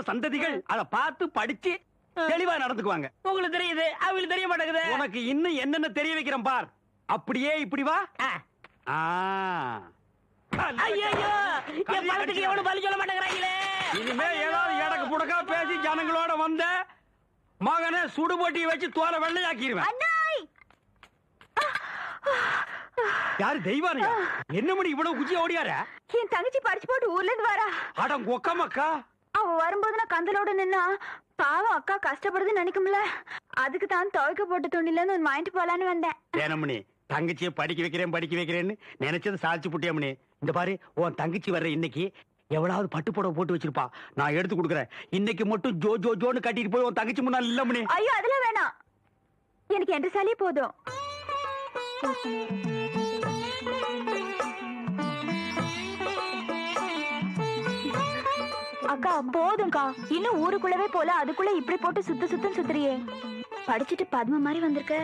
சந்ததிகள் அத பார்த்து படிச்சு தெளிவா நடந்துக்குவாங்க. உங்களுக்கு தெரியுது, அவங்களுக்கு தெரிய மாட்டேங்குது. உனக்கு இன்னும் என்னென்ன தெரிய வைக்கிறேன் பார். அப்படியே இப்படி வா. ஐயோ, என் பழத்துக்கு எவனும் பதில் சொல்ல மாட்டேங்கிறாங்களே. இனிமே ஏதாவது எடக்கு புடக்கா பேசி ஜனங்களோட வந்த மகனை சுடுபொட்டியை வச்சு தோலை வெள்ளையாக்கிடுவேன். யாரு தெய்வானியா? என்ன மணி இவ்வளவு குச்சி ஓடியார? என் தங்கச்சி படிச்சு போட்டு ஊர்ல இருந்து வரா. அட கொக்கமக்கா. அவ வரும்போது நான் கந்தலோட நின்னா பாவம் அக்கா கஷ்டப்படுதுன்னு நினைக்கும்ல. அதுக்கு தான் துவைக்க போட்ட துணில இருந்து ஒன்னு வாங்கிட்டு போலான்னு வந்தேன். ஏனமணி தங்கச்சியை படிக்க வைக்கிறேன்னு நினைச்சது சாதிச்சு புட்டியமணி. இந்த பாரு, உன் தங்கச்சி வர்ற இன்னைக்கு எவ்வளவு பட்டு புடவை போட்டு வச்சிருப்பா, நான் எடுத்து கொடுக்குறேன். இன்னைக்கு மட்டும் ஜோ ஜோ ஜோன்னு கட்டிட்டு போய் உன் தங்கச்சி முன்னாள் இல்ல மணி. ஐயோ அதெல்லாம் வேணாம், எனக்கு என்ற சாலியே போதும். அக்கா போதும்க்கா, இன்னும் ஊருக்குள்ளவே போல அதுக்குள்ள இப்படி போட்டு சுத்துறியே. படிச்சுட்டு பத்ம மாதிரி வந்திருக்க.